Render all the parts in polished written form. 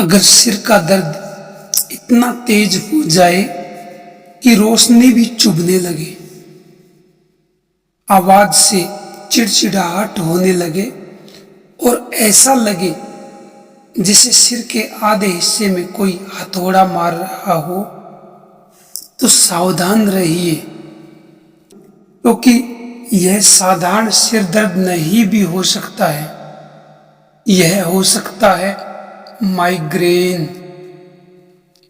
अगर सिर का दर्द इतना तेज हो जाए कि रोशनी भी चुभने लगे, आवाज से चिड़चिड़ाहट होने लगे और ऐसा लगे जैसे सिर के आधे हिस्से में कोई हथौड़ा मार रहा हो, तो सावधान रहिए, क्योंकि यह साधारण सिर दर्द नहीं भी हो सकता है। यह हो सकता है माइग्रेन।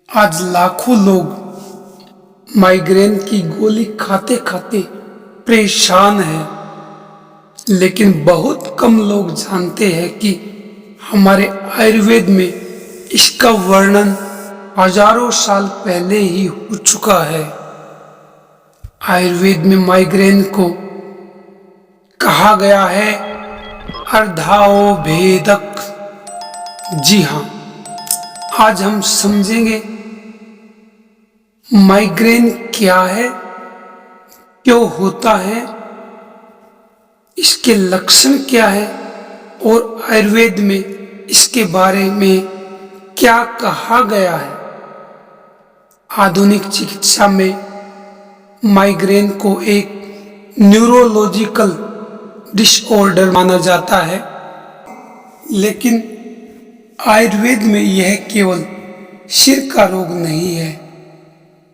आज लाखों लोग माइग्रेन की गोली खाते खाते परेशान हैं, लेकिन बहुत कम लोग जानते हैं कि हमारे आयुर्वेद में इसका वर्णन हजारों साल पहले ही हो चुका है। आयुर्वेद में माइग्रेन को कहा गया है अर्धाओ भेदक। जी हाँ, आज हम समझेंगे माइग्रेन क्या है, क्यों होता है, इसके लक्षण क्या है और आयुर्वेद में इसके बारे में क्या कहा गया है। आधुनिक चिकित्सा में माइग्रेन को एक न्यूरोलॉजिकल डिसऑर्डर माना जाता है, लेकिन आयुर्वेद में यह केवल सिर का रोग नहीं है।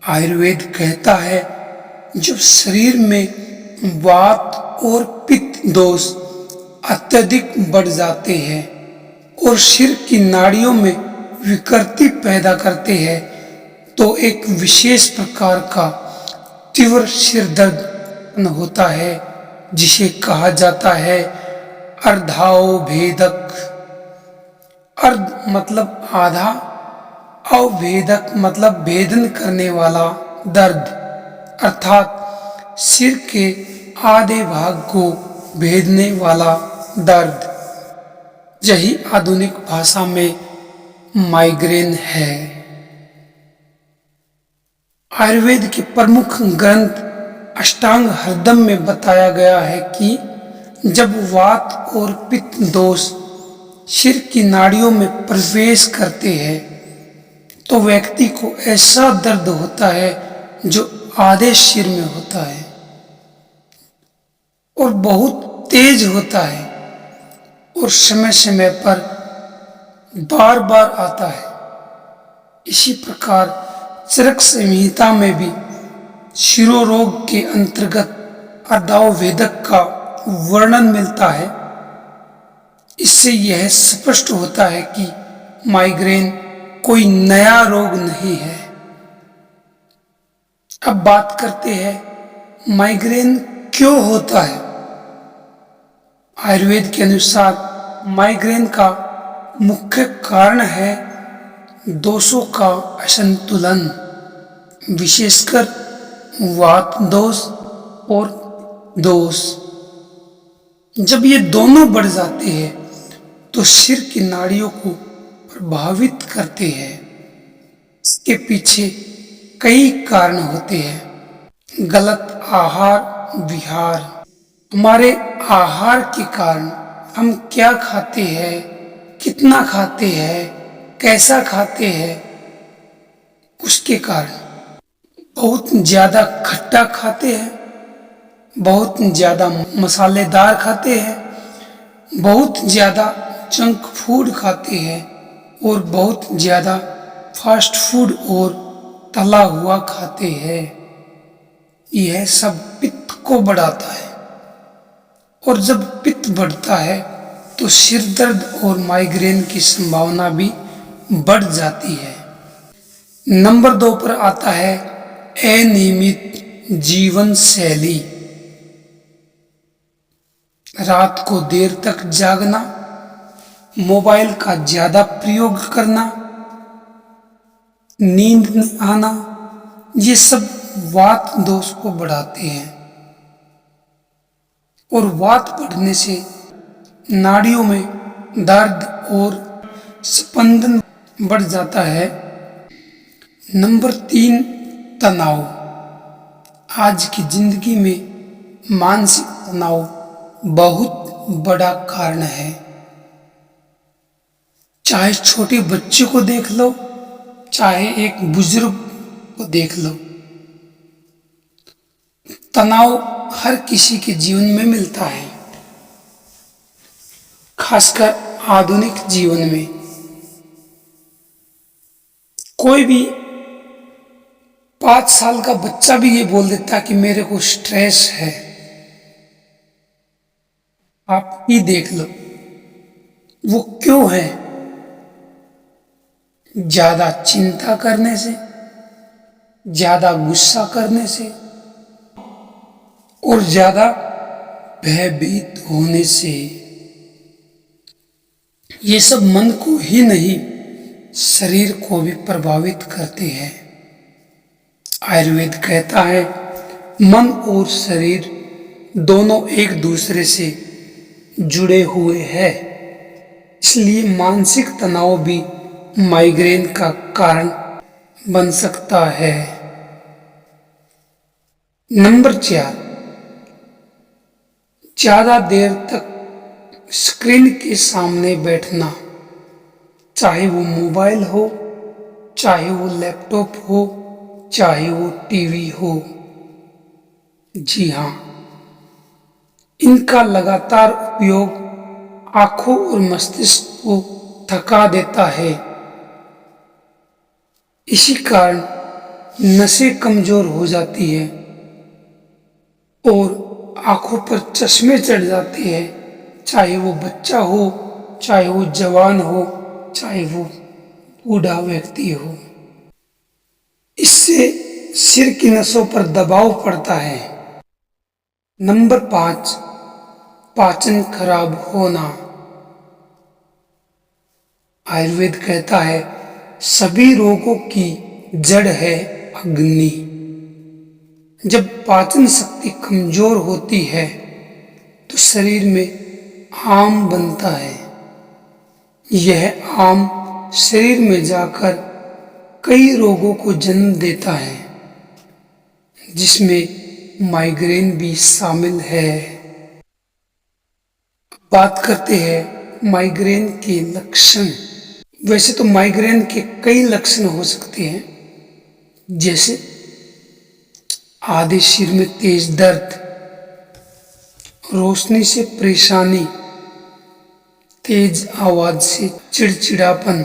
आयुर्वेद कहता है जब शरीर में वात और पित्त दोष अत्यधिक बढ़ जाते हैं और सिर की नाड़ियों में विकृति पैदा करते हैं, तो एक विशेष प्रकार का तीव्र सिर दर्द होता है, जिसे कहा जाता है अर्धाओ भेदक। अर्ध मतलब आधा, अवभेदक मतलब भेदन करने वाला दर्द, अर्थात सिर के आधे भाग को भेदने वाला दर्द। यही आधुनिक भाषा में माइग्रेन है। आयुर्वेद के प्रमुख ग्रंथ अष्टांग हृदय में बताया गया है कि जब वात और पित्त दोष सिर की नाड़ियों में प्रवेश करते हैं, तो व्यक्ति को ऐसा दर्द होता है जो आधे सिर में होता है और बहुत तेज होता है और समय समय पर बार बार आता है। इसी प्रकार चरक संहिता में भी शिरोरोग के अंतर्गत अर्धाओवेदक का वर्णन मिलता है। इससे यह स्पष्ट होता है कि माइग्रेन कोई नया रोग नहीं है। अब बात करते हैं माइग्रेन क्यों होता है। आयुर्वेद के अनुसार माइग्रेन का मुख्य कारण है दोषों का असंतुलन, विशेषकर वात दोष और दोष। जब ये दोनों बढ़ जाते हैं तो सिर की नाड़ियों को प्रभावित करते हैं। इसके पीछे कई कारण होते हैं। गलत आहार विहार, हमारे आहार के कारण हम क्या खाते हैं, कितना खाते हैं, कैसा खाते हैं, उसके कारण। बहुत ज्यादा खट्टा खाते हैं, बहुत ज्यादा मसालेदार खाते हैं, बहुत ज्यादा जंक फूड खाते हैं और बहुत ज्यादा फास्ट फूड और तला हुआ खाते हैं। यह सब पित्त को बढ़ाता है और जब पित्त बढ़ता है तो सिर दर्द और माइग्रेन की संभावना भी बढ़ जाती है। नंबर 2 पर आता है अनियमित जीवन शैली। रात को देर तक जागना, मोबाइल का ज्यादा प्रयोग करना, नींद न आना, ये सब वात दोष को बढ़ाते हैं और वात बढ़ने से नाड़ियों में दर्द और स्पंदन बढ़ जाता है। नंबर 3 तनाव। आज की जिंदगी में मानसिक तनाव बहुत बड़ा कारण है। चाहे छोटे बच्चे को देख लो, चाहे एक बुजुर्ग को देख लो, तनाव हर किसी के जीवन में मिलता है, खासकर आधुनिक जीवन में। कोई भी 5 साल का बच्चा भी ये बोल देता कि मेरे को स्ट्रेस है। आप ही देख लो वो क्यों है? ज्यादा चिंता करने से, ज्यादा गुस्सा करने से और ज्यादा भयभीत होने से। ये सब मन को ही नहीं, शरीर को भी प्रभावित करते हैं। आयुर्वेद कहता है मन और शरीर दोनों एक दूसरे से जुड़े हुए हैं, इसलिए मानसिक तनाव भी माइग्रेन का कारण बन सकता है। नंबर 4, ज्यादा देर तक स्क्रीन के सामने बैठना, चाहे वो मोबाइल हो, चाहे वो लैपटॉप हो, चाहे वो टीवी हो। जी हाँ, इनका लगातार उपयोग आंखों और मस्तिष्क को थका देता है। इसी कारण नसें कमजोर हो जाती है और आंखों पर चश्मे चढ़ जाते हैं, चाहे वो बच्चा हो, चाहे वो जवान हो, चाहे वो बूढ़ा व्यक्ति हो। इससे सिर की नसों पर दबाव पड़ता है। नंबर 5, पाचन खराब होना। आयुर्वेद कहता है सभी रोगों की जड़ है अग्नि। जब पाचन शक्ति कमजोर होती है तो शरीर में आम बनता है। यह आम शरीर में जाकर कई रोगों को जन्म देता है, जिसमें माइग्रेन भी शामिल है। बात करते हैं माइग्रेन के लक्षण। वैसे तो माइग्रेन के कई लक्षण हो सकते हैं, जैसे आधे सिर में तेज दर्द, रोशनी से परेशानी, तेज आवाज से चिड़चिड़ापन,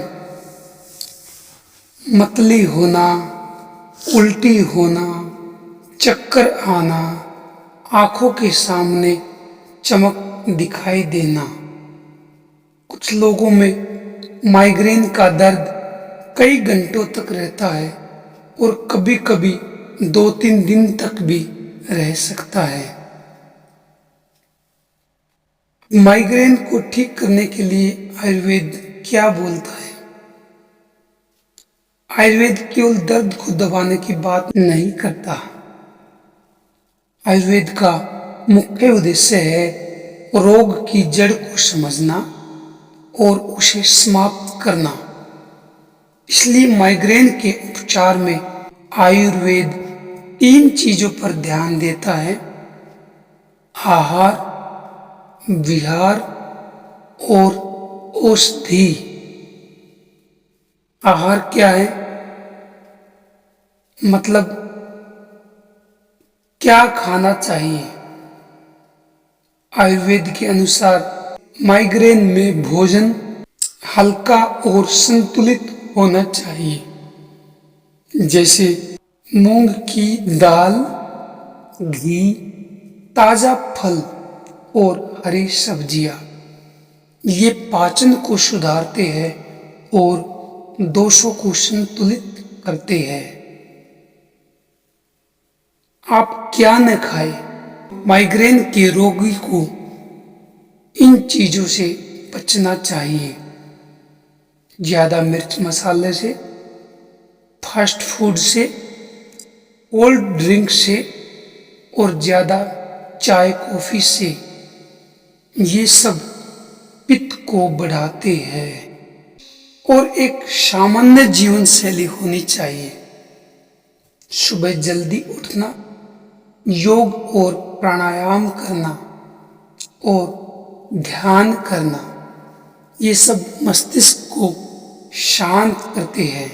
मतली होना, उल्टी होना, चक्कर आना, आंखों के सामने चमक दिखाई देना। कुछ लोगों में माइग्रेन का दर्द कई घंटों तक रहता है और कभी कभी 2-3 दिन तक भी रह सकता है। माइग्रेन को ठीक करने के लिए आयुर्वेद क्या बोलता है? आयुर्वेद केवल दर्द को दबाने की बात नहीं करता। आयुर्वेद का मुख्य उद्देश्य है रोग की जड़ को समझना और उसे समाप्त करना। इसलिए माइग्रेन के उपचार में आयुर्वेद 3 चीजों पर ध्यान देता है: आहार, विहार और औषधि। आहार क्या है? मतलब क्या खाना चाहिए? आयुर्वेद के अनुसार माइग्रेन में भोजन हल्का और संतुलित होना चाहिए, जैसे मूंग की दाल, घी, ताजा फल और हरी सब्जियां। ये पाचन को सुधारते हैं और दोषों को संतुलित करते हैं। आप क्या न खाएं, माइग्रेन के रोगी को इन चीजों से बचना चाहिए: ज्यादा मिर्च मसाले से, फास्ट फूड से, कोल्ड ड्रिंक से और ज्यादा चाय कॉफी से। ये सब पित्त को बढ़ाते हैं। और एक सामान्य जीवन शैली होनी चाहिए: सुबह जल्दी उठना, योग और प्राणायाम करना और ध्यान करना। ये सब मस्तिष्क को शांत करते हैं।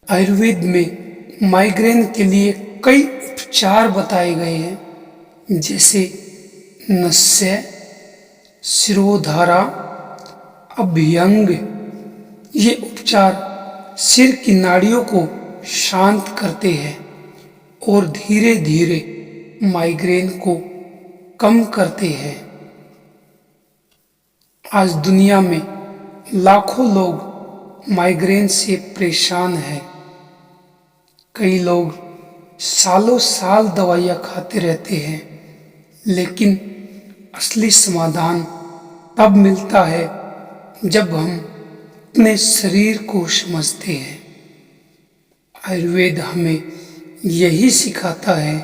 आयुर्वेद में माइग्रेन के लिए कई उपचार बताए गए हैं, जैसे नस्य, शिरोधारा, अभ्यंग। ये उपचार सिर की नाड़ियों को शांत करते हैं और धीरे धीरे माइग्रेन को कम करते हैं। आज दुनिया में लाखों लोग माइग्रेन से परेशान हैं। कई लोग सालों साल दवाइयाँ खाते रहते हैं, लेकिन असली समाधान तब मिलता है जब हम अपने शरीर को समझते हैं। आयुर्वेद हमें यही सिखाता है,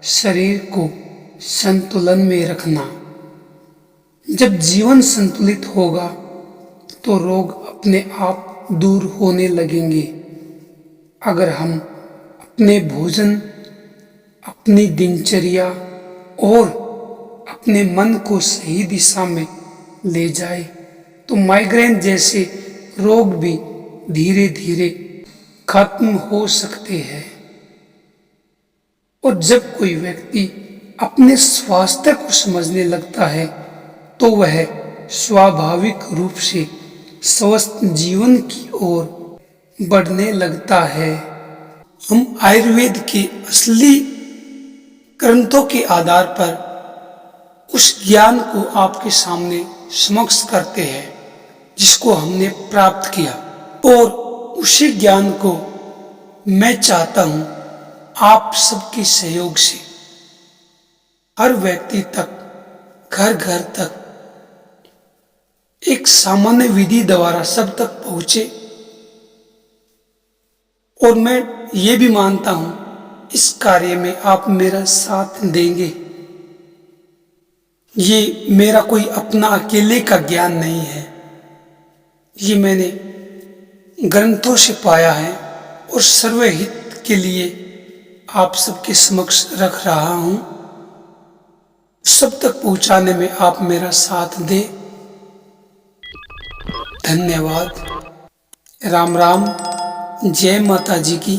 शरीर को संतुलन में रखना। जब जीवन संतुलित होगा तो रोग अपने आप दूर होने लगेंगे। अगर हम अपने भोजन, अपनी दिनचर्या और अपने मन को सही दिशा में ले जाए तो माइग्रेन जैसे रोग भी धीरे धीरे खत्म हो सकते हैं। और जब कोई व्यक्ति अपने स्वास्थ्य को समझने लगता है तो वह स्वाभाविक रूप से स्वस्थ जीवन की ओर बढ़ने लगता है। हम आयुर्वेद के असली ग्रंथों के आधार पर उस ज्ञान को आपके सामने समक्ष करते हैं जिसको हमने प्राप्त किया, और उसी ज्ञान को मैं चाहता हूं आप सबके सहयोग से हर व्यक्ति तक, घर घर तक एक सामान्य विधि द्वारा सब तक पहुंचे। और मैं ये भी मानता हूं इस कार्य में आप मेरा साथ देंगे। ये मेरा कोई अपना अकेले का ज्ञान नहीं है, ये मैंने ग्रंथों से पाया है और सर्वहित के लिए आप सबके समक्ष रख रहा हूं। सब तक पहुंचाने में आप मेरा साथ दें। धन्यवाद। राम राम। जय माता जी की।